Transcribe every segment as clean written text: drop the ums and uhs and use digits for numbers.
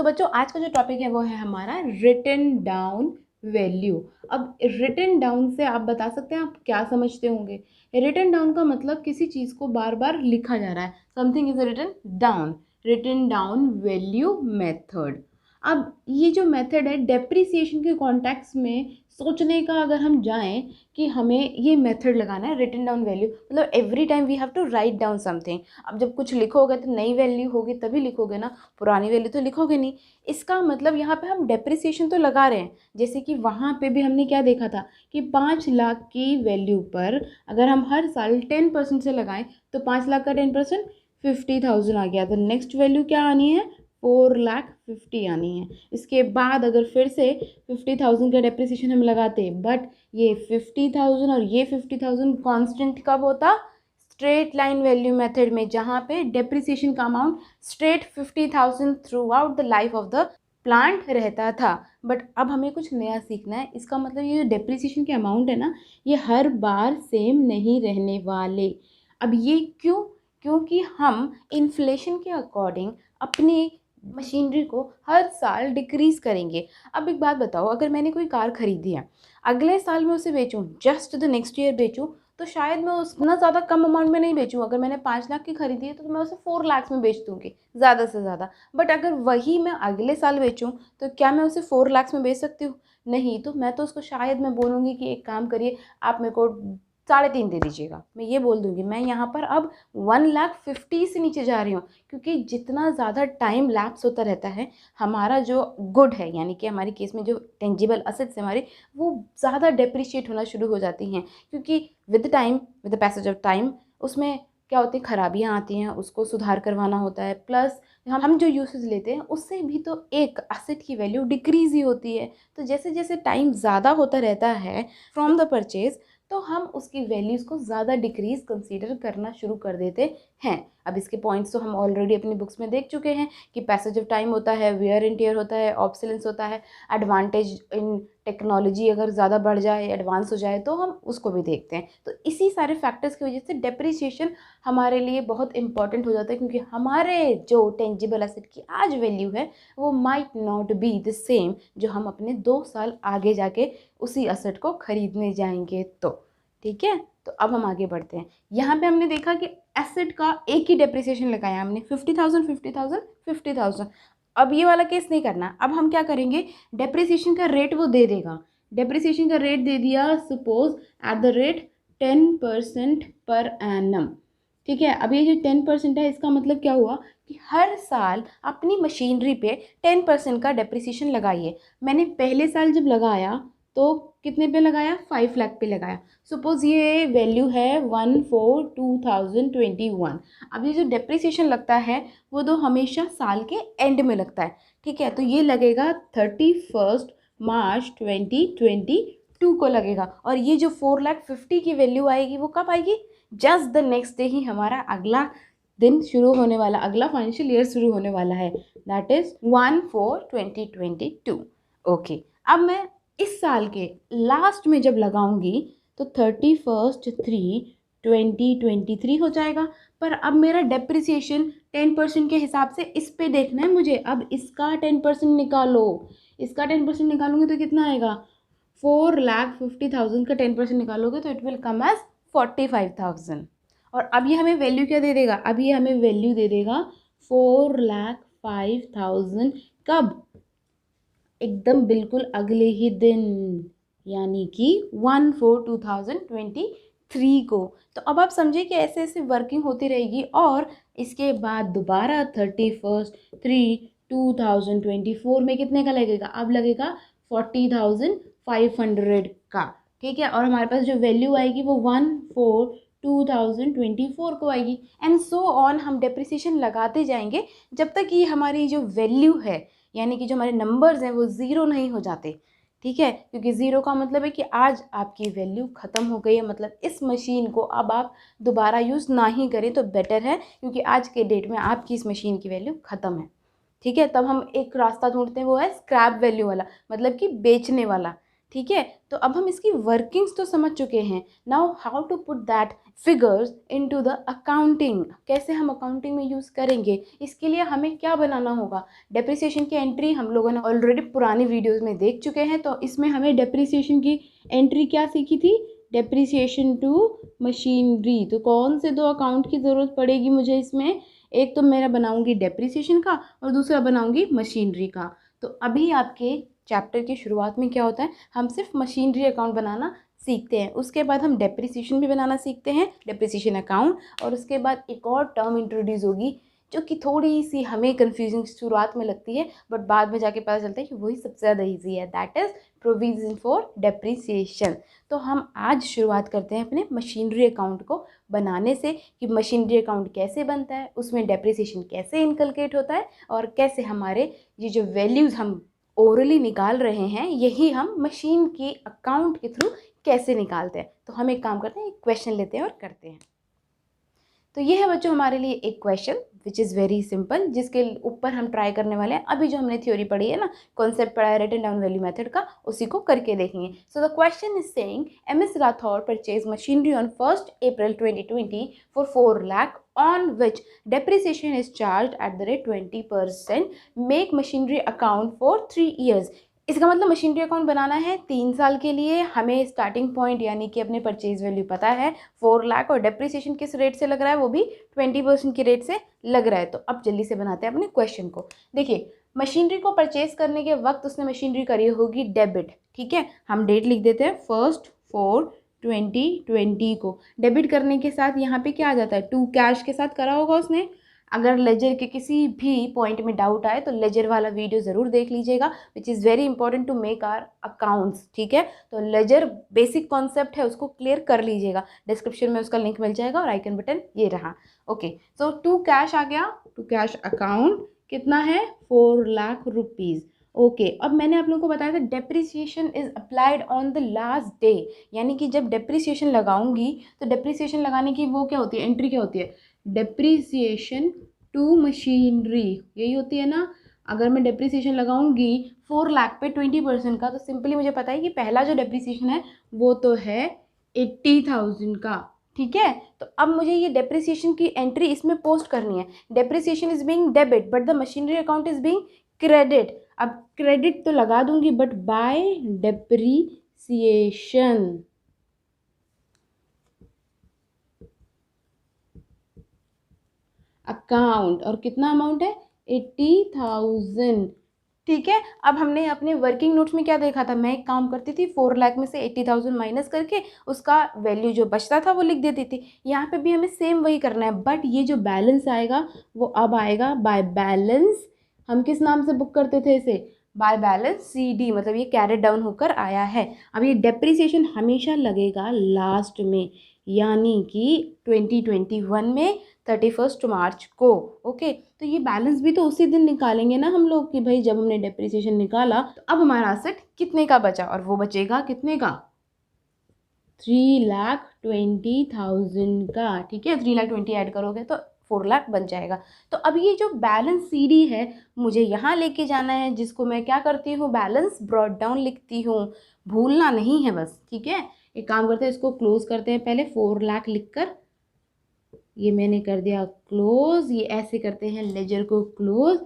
तो बच्चों आज का जो टॉपिक है वो है हमारा रिटन डाउन वैल्यू। अब रिटन डाउन से आप बता सकते हैं आप क्या समझते होंगे। रिटन डाउन का मतलब किसी चीज़ को बार बार लिखा जा रहा है, something is written down value method. अब ये जो मेथड है डेप्रिसिएशन के कॉन्टेक्स्ट में सोचने का, अगर हम जाएं कि हमें ये मेथड लगाना है रिटन डाउन वैल्यू, मतलब every time we have to write down something. अब जब कुछ लिखोगे तो नई वैल्यू होगी तभी लिखोगे ना, पुरानी वैल्यू तो लिखोगे नहीं। इसका मतलब यहाँ पे हम डेप्रिसिएशन तो लगा रहे हैं, जैसे कि वहाँ पे भी हमने क्या देखा था कि 5 लाख की वैल्यू पर अगर हम हर साल 10% से लगाएं तो 5 लाख का 10% 50,000 आ गया। तो नेक्स्ट वैल्यू क्या आनी है, 4,50,000 आनी है। इसके बाद अगर फिर से 50,000 का डेप्रिसिएशन हम लगाते, बट ये 50,000 और ये 50,000 कांस्टेंट कब होता, स्ट्रेट लाइन वैल्यू मेथड में, जहाँ पे डेप्रिसिएशन का amount straight 50,000 through out the life of the plant रहता था। बट अब हमें कुछ नया सीखना है। इसका मतलब ये जो डेप्रिसिएशन के अमाउंट है ना, ये हर बार सेम नहीं रहने वाले। अब ये क्यों, क्योंकि हम इन्फ्लेशन के अकॉर्डिंग अपनी मशीनरी को हर साल डिक्रीज करेंगे। अब एक बात बताओ, अगर मैंने कोई कार खरीदी है, अगले साल मैं उसे बेचूं, जस्ट द नेक्स्ट ईयर बेचूं, तो शायद मैं उतना ज़्यादा कम अमाउंट में नहीं बेचूं। अगर मैंने 5 लाख की खरीदी है तो मैं उसे 4 लाख में बेच दूंगी ज़्यादा से ज़्यादा। बट अगर वही मैं अगले साल बेचूं तो क्या मैं उसे 4 लाख में बेच सकती हूँ? नहीं। तो मैं तो उसको शायद मैं बोलूँगी कि एक काम करिए, आप मेरे को 3.5 दे दीजिएगा, मैं ये बोल दूंगी। मैं यहाँ पर अब 1,50,000 से नीचे जा रही हूँ, क्योंकि जितना ज़्यादा टाइम लैप्स होता रहता है, हमारा जो गुड है, यानी कि हमारे केस में जो टेंजिबल असेट्स है हमारे, वो ज़्यादा डेप्रिशिएट होना शुरू हो जाती हैं। क्योंकि with the passage of time उसमें क्या होती है, खराबियाँ आती हैं, उसको सुधार करवाना होता है। प्लस हम जो यूसेज लेते हैं उससे भी तो एक असेट की वैल्यू डिक्रीज ही होती है। तो जैसे जैसे टाइम ज़्यादा होता रहता है फ्रॉम द परचेज, तो हम उसकी वैल्यूज़ को ज़्यादा डिक्रीज कंसीडर करना शुरू कर देते हैं। अब इसके पॉइंट्स तो हम ऑलरेडी अपनी बुक्स में देख चुके हैं कि पैसेज ऑफ टाइम होता है, वेयर एंड टियर होता है, ऑब्सोलेंस होता है, एडवांटेज इन टेक्नोलॉजी अगर ज़्यादा बढ़ जाए, एडवांस हो जाए, तो हम उसको भी देखते हैं। तो इसी सारे फैक्टर्स की वजह से डेप्रिसिएशन हमारे लिए बहुत इंपॉर्टेंट हो जाता है, क्योंकि हमारे जो टेंजिबल एसेट की आज वैल्यू है वो might not be the same जो हम अपने 2 साल आगे जाके उसी एसेट को खरीदने जाएंगे। तो ठीक है, तो अब हम आगे बढ़ते हैं। यहाँ पे हमने देखा कि एसेट का एक ही डेप्रिसिएशन लगाया हमने, 50,000 50,000 50,000। अब ये वाला केस नहीं करना। अब हम क्या करेंगे, डेप्रिसिएशन का रेट वो दे देगा। डेप्रिसिएशन का रेट दे दिया suppose at the rate 10% per annum. ठीक है, अब ये जो 10% है, इसका मतलब क्या हुआ कि हर साल अपनी मशीनरी पे 10% का डेप्रिसिएशन लगाइए। मैंने पहले साल जब लगाया तो कितने पे लगाया, 5 लाख पे लगाया। सपोज ये वैल्यू है 1/4/2021। अब ये जो डेप्रिसिएशन लगता है वो तो हमेशा साल के एंड में लगता है। ठीक है, तो ये लगेगा 31 मार्च 2022 को लगेगा। और ये जो 4,50,000 की वैल्यू आएगी वो कब आएगी, जस्ट द नेक्स्ट डे ही हमारा अगला दिन शुरू होने वाला, अगला फाइनेंशियल ईयर शुरू होने वाला है, दैट इज 1/4/2022। ओके, अब मैं इस साल के लास्ट में जब लगाऊंगी तो 31/3/2023 हो जाएगा। पर अब मेरा डेप्रिसिएशन 10% के हिसाब से इस पे देखना है मुझे। अब इसका 10% निकालो, इसका 10% निकालूंगी तो कितना आएगा, 4,50,000 का 10% निकालोगे तो इट विल कम एज 45,000। और अब ये हमें वैल्यू क्या दे देगा, अब ये हमें वैल्यू दे देगा 4,05,000 कब, एकदम बिल्कुल अगले ही दिन, यानी कि 1/4/2023 को। तो अब आप समझिए कि ऐसे ऐसे वर्किंग होती रहेगी। और इसके बाद दोबारा 31/3/2024 में कितने का लगेगा, अब लगेगा 40,500 का। ठीक है, और हमारे पास जो वैल्यू आएगी वो 1/4/2024 को आएगी। एंड सो ऑन, हम डेप्रिसिएशन लगाते जाएंगे जब तक ये हमारी जो वैल्यू है, यानी कि जो हमारे नंबर्स हैं, वो ज़ीरो नहीं हो जाते। ठीक है, क्योंकि ज़ीरो का मतलब है कि आज आपकी वैल्यू ख़त्म हो गई है, मतलब इस मशीन को अब आप दोबारा यूज़ ना ही करें तो बेटर है, क्योंकि आज के डेट में आपकी इस मशीन की वैल्यू ख़त्म है। ठीक है, तब हम एक रास्ता ढूंढते हैं, वो है स्क्रैप वैल्यू वाला, मतलब कि बेचने वाला। ठीक है। तो अब हम इसकी वर्किंग्स तो समझ चुके हैं। Now how to put that figures into the accounting, कैसे हम अकाउंटिंग में यूज़ करेंगे, इसके लिए हमें क्या बनाना होगा। डेप्रिसिएशन की एंट्री हम लोगों ने ऑलरेडी पुरानी वीडियोस में देख चुके हैं, तो इसमें हमें डेप्रिसिएशन की एंट्री क्या सीखी थी, डेप्रिसिएशन टू मशीनरी। तो कौन से दो अकाउंट की ज़रूरत पड़ेगी मुझे इसमें, एक तो मेरा बनाऊंगी डेप्रिसिएशन का और दूसरा बनाऊंगी मशीनरी का। तो अभी आपके चैप्टर की शुरुआत में क्या होता है, हम सिर्फ मशीनरी अकाउंट बनाना सीखते हैं, उसके बाद हम डेप्रिसिएशन भी बनाना सीखते हैं, डेप्रिसिएशन अकाउंट, और उसके बाद एक और टर्म इंट्रोड्यूस होगी जो कि थोड़ी सी हमें कंफ्यूजिंग शुरुआत में लगती है, बट बाद में जाके पता चलता है कि वही सबसे ज़्यादा ईजी है, that is provision for depreciation. तो हम आज शुरुआत करते हैं अपने मशीनरी अकाउंट को बनाने से, कि मशीनरी अकाउंट कैसे बनता है, उसमें डेप्रिसिएशन कैसे इनकलकेट होता है, और कैसे हमारे ये जो वैल्यूज़ हम ओरली निकाल रहे हैं यही हम मशीन की अकाउंट के थ्रू कैसे निकालते हैं। तो हम एक काम करते हैं, एक क्वेश्चन लेते हैं और करते हैं। तो ये है बच्चों हमारे लिए एक question which is very simple, जिसके ऊपर हम ट्राई करने वाले हैं। अभी जो हमने थ्योरी पढ़ी है ना, कॉन्सेप्ट पढ़ा है रिटन डाउन वैल्यू मेथड का, उसी को करके देखेंगे। So the question is saying MS Rathore purchase machinery on 1 April 2020 for 4 lakh on which depreciation is charged at the rate 20%. Make machinery account for 3 years. इसका मतलब मशीनरी अकाउंट बनाना है 3 साल के लिए। हमें स्टार्टिंग पॉइंट यानी कि अपने परचेज वैल्यू पता है 4 लाख, और डेप्रिसिएशन किस रेट से लग रहा है, वो भी 20% के रेट से लग रहा है। तो अब जल्दी से बनाते हैं अपने क्वेश्चन को। देखिए, मशीनरी को परचेज करने के वक्त उसने मशीनरी करी होगी डेबिट, ठीक है। हम डेट लिख देते हैं 1/4/2020 को। डेबिट करने के साथ यहाँ पे क्या आ जाता है, टू कैश के साथ करा होगा उसने। अगर लेजर के किसी भी पॉइंट में डाउट आए तो लेजर वाला वीडियो ज़रूर देख लीजिएगा, which is very important to make our accounts, ठीक है। तो लेजर बेसिक कॉन्सेप्ट है, उसको क्लियर कर लीजिएगा, डिस्क्रिप्शन में उसका लिंक मिल जाएगा और आइकन बटन ये रहा। ओके, सो टू कैश आ गया, टू कैश अकाउंट कितना है 4 लाख रुपीज़। ओके, अब मैंने आप लोगों को बताया था depreciation is applied on the last day, यानी कि जब डेप्रिसिएशन लगाऊंगी तो डेप्रिसिएशन लगाने की वो क्या होती है, एंट्री क्या होती है, डेप्रिसिएशन टू मशीनरी, यही होती है ना। अगर मैं डेप्रिसिएशन लगाऊंगी 4 लाख पे 20% का, तो सिंपली मुझे पता है कि पहला जो डेप्रिसिएशन है वो तो है 80,000 का, ठीक है। तो अब मुझे ये डेप्रिसिएशन की एंट्री इसमें पोस्ट करनी है। Depreciation is being debit but the machinery account is being credit. अब क्रेडिट तो लगा दूंगी बट बाय डेप्रिसिएशन, अकाउंट, और कितना अमाउंट है 80,000, ठीक है। अब हमने अपने वर्किंग नोट्स में क्या देखा था, मैं एक काम करती थी 4 लाख में से 80,000 माइनस करके उसका वैल्यू जो बचता था वो लिख देती थी। यहाँ पे भी हमें सेम वही करना है, बट ये जो बैलेंस आएगा वो अब आएगा बाय बैलेंस। हम किस नाम से बुक करते थे इसे, बाय बैलेंस CD, मतलब ये कैरेट डाउन होकर आया है। अब ये डेप्रिसिएशन हमेशा लगेगा लास्ट में, यानी कि 2021 में 31 मार्च को। ओके, तो ये बैलेंस भी तो उसी दिन निकालेंगे ना हम लोग, कि भाई जब हमने डेप्रिसिएशन निकाला तो अब हमारा असेट कितने का बचा, और वो बचेगा कितने का 3,20,000 का, ठीक है। 3,20,000 ऐड करोगे तो 4 लाख बन जाएगा। तो अब ये जो बैलेंस CD है मुझे यहाँ लेके जाना है, जिसको मैं क्या करती हूँ, बैलेंस ब्रॉट डाउन लिखती हूँ, भूलना नहीं है बस, ठीक है। एक काम करते हैं, इसको क्लोज करते हैं पहले 4 लाख लिखकर, ये मैंने कर दिया क्लोज। ये ऐसे करते हैं लेजर को क्लोज,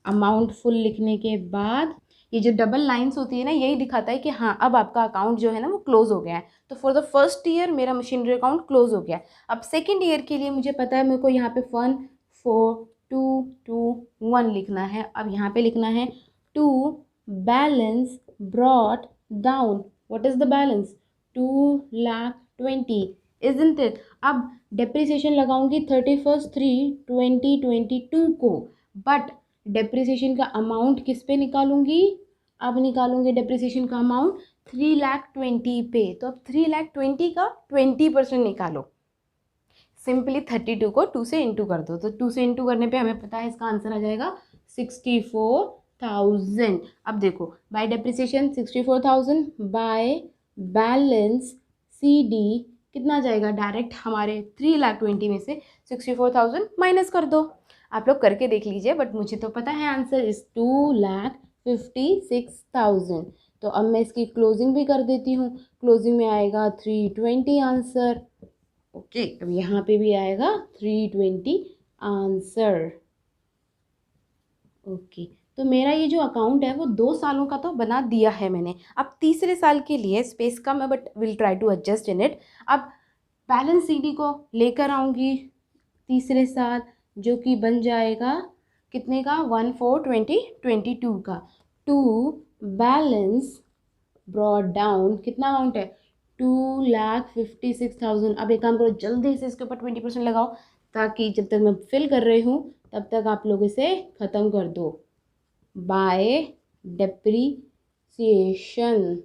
अमाउंट फुल लिखने के बाद ये जो डबल लाइंस होती है ना, यही दिखाता है कि हाँ अब आपका अकाउंट जो है ना वो क्लोज हो गया है। तो फॉर द फर्स्ट ईयर मेरा मशीनरी अकाउंट क्लोज हो गया है। अब सेकेंड ईयर के लिए मुझे पता है मेरे को यहाँ पे 1 4 2 2 1 लिखना है। अब यहाँ पे लिखना है to balance brought down, what is the balance 2,20,000, isn't it. अब डेप्रिसिएशन लगाऊंगी 31/3/2022 को, बट डेप्रिसिएशन का अमाउंट किस पे निकालूंगी, अब निकालूंगी डेप्रिसिएशन का अमाउंट 3,20,000 पे। तो अब 3,20,000 का 20% निकालो, सिंपली 32 को 2 से इंटू कर दो। तो 2 से इंटू करने पे हमें पता है इसका आंसर आ जाएगा 64,000। अब देखो bye depreciation 64,000 by balance CD कितना जाएगा, डायरेक्ट हमारे 3,20,000 में से 64,000 माइनस कर दो। आप लोग करके देख लीजिए, बट मुझे तो पता है आंसर इज 2,56,000। तो अब मैं इसकी क्लोजिंग भी कर देती हूँ। क्लोजिंग में आएगा 320 आंसर। ओके, अब यहाँ पे भी आएगा 320 आंसर। ओके, तो मेरा ये जो अकाउंट है वो 2 सालों का तो बना दिया है मैंने। अब तीसरे साल के लिए स्पेस कम है but will try to adjust in it. अब बैलेंस सीडी को लेकर आऊँगी तीसरे साल, जो कि बन जाएगा कितने का, 1/4/2022 का। टू बैलेंस ब्रॉड डाउन, कितना अमाउंट है, 2,56,000। अब एक काम करो, जल्दी से इसके ऊपर 20% लगाओ, ताकि जब तक मैं फिल कर रही हूँ तब तक आप लोग इसे ख़त्म कर दो। बाय डेप्रीसिएशन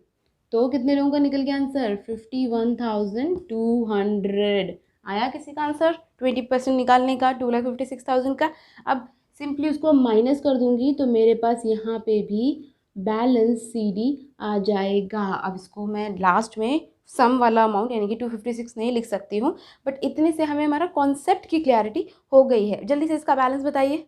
तो कितने लोगों का निकल गया आंसर, 51,200 आया किसी का आंसर 20% निकालने का, 2,56,000 का। अब सिंपली उसको माइनस कर दूंगी तो मेरे पास यहाँ पे भी बैलेंस सीडी आ जाएगा। अब इसको मैं लास्ट में सम वाला अमाउंट यानी कि 256 नहीं लिख सकती हूँ, बट इतने से हमें हमारा कॉन्सेप्ट की क्लैरिटी हो गई है। जल्दी से इसका बैलेंस बताइए।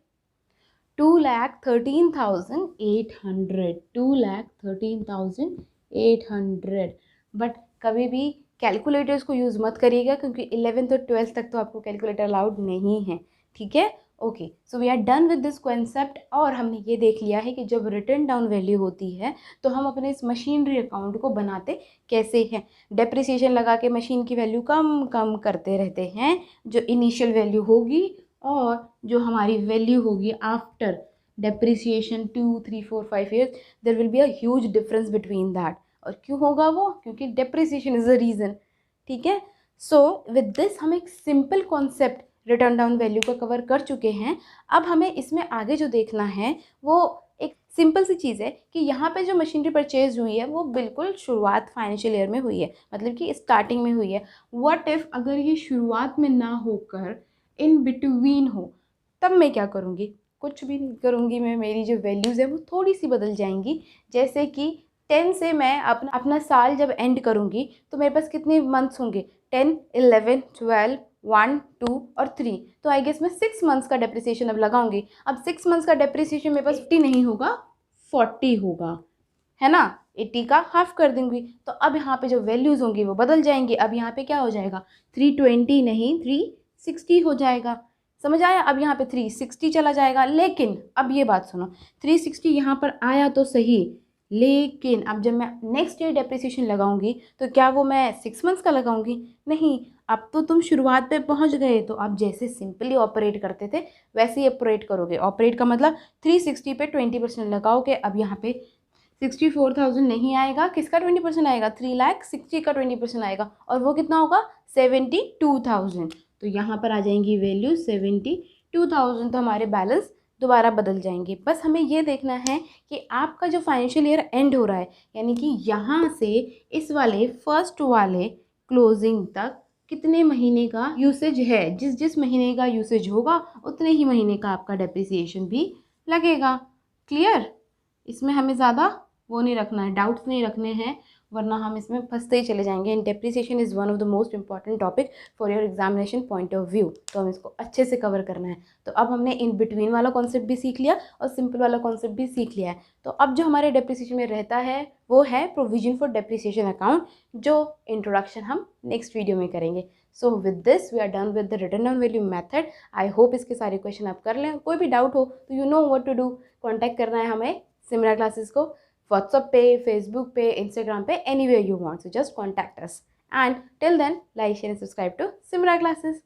2,13,800, 2,13,800। बट कभी भी कैलकुलेटर्स को यूज़ मत करिएगा, क्योंकि 11th और 12th तक तो आपको कैलकुलेटर अलाउड नहीं है, ठीक है। Okay, so we are done with this concept. और हमने ये देख लिया है कि जब रिटर्न डाउन वैल्यू होती है तो हम अपने इस मशीनरी अकाउंट को बनाते कैसे हैं। डेप्रिसिएशन लगा के मशीन की वैल्यू कम कम करते रहते हैं, जो इनिशियल वैल्यू होगी और जो हमारी वैल्यू होगी after depreciation 2, 3, 4, 5 years, there will be a huge difference between that. और क्यों होगा वो, क्योंकि डेप्रिसिएशन इज़ अ रीज़न, ठीक है। सो विद दिस हम एक simple concept return down value को कवर कर चुके हैं। अब हमें इसमें आगे जो देखना है वो एक सिंपल सी चीज़ है कि यहाँ पे जो मशीनरी परचेज हुई है वो बिल्कुल शुरुआत फाइनेंशियल ईयर में हुई है, मतलब कि स्टार्टिंग में हुई है। व्हाट इफ़ अगर ये शुरुआत में ना होकर इन बिटवीन हो, तब मैं क्या करूँगी, कुछ भी नहीं करूँगी मैं। मेरी जो वैल्यूज़ है वो थोड़ी सी बदल जाएंगी। जैसे कि 10 से मैं अपना साल जब एंड करूँगी तो मेरे पास कितने मंथ्स होंगे, 10, 11, 12, 1, 2 और 3। तो आई गेस मैं 6 मंथ्स का डेप्रिसिएशन अब लगाऊंगी। अब 6 मंथ्स का डेप्रिसिएशन मेरे पास 50 नहीं होगा, 40 होगा, है ना। 80 का हाफ कर दूंगी। तो अब यहाँ पे जो वैल्यूज़ होंगी वो बदल जाएंगी। अब यहाँ पे क्या हो जाएगा, 320 नहीं 360 हो जाएगा। समझ आया। अब यहाँ पे 360 चला जाएगा। लेकिन अब ये बात सुनो, 360 यहाँ पर आया तो सही, लेकिन अब जब मैं नेक्स्ट ईयर डेप्रिसिएशन लगाऊंगी तो क्या वो मैं 6 मंथ्स का लगाऊंगी, नहीं। अब तो तुम शुरुआत पे पहुंच गए, तो अब जैसे सिंपली ऑपरेट करते थे वैसे ही ऑपरेट करोगे। ऑपरेट का मतलब 360 पे 20% लगाओगे। अब यहाँ पे 64,000 नहीं आएगा, किसका 20% आएगा, 3,60,000 का 20% आएगा, और वो कितना होगा, 72,000। तो यहाँ पर आ जाएंगी वैल्यू 72,000। तो हमारे बैलेंस दोबारा बदल जाएंगे। बस हमें ये देखना है कि आपका जो फाइनेंशियल ईयर एंड हो रहा है, यानी कि यहाँ से इस वाले फर्स्ट वाले क्लोजिंग तक कितने महीने का यूसेज है। जिस जिस महीने का यूसेज होगा उतने ही महीने का आपका डेप्रिसिएशन भी लगेगा। क्लियर। इसमें हमें ज़्यादा वो नहीं रखना है, डाउट्स नहीं रखने हैं, वरना हम इसमें फंसते ही चले जाएंगे। And depreciation is one of the most important topic for your examination point of view. तो हमें इसको अच्छे से कवर करना है। तो अब हमने इन बिटवीन वाला कॉन्सेप्ट भी सीख लिया और सिंपल वाला कॉन्सेप्ट भी सीख लिया है। तो अब जो हमारे डेप्रिसिएशन में रहता है वो है प्रोविजन फॉर डेप्रिसिएशन अकाउंट, जो इंट्रोडक्शन हम नेक्स्ट वीडियो में करेंगे। So with this we are done with the written down value method. I hope इसके सारे क्वेश्चन आप कर लें। कोई भी डाउट हो तो you know what to do, contact करना है हमें सिमरा क्लासेस को, व्हाट्सअप पे, फेसबुक पे, इंस्टाग्राम पे, anywhere you want. So just contact us. And till then, like, share and subscribe to Simra Classes.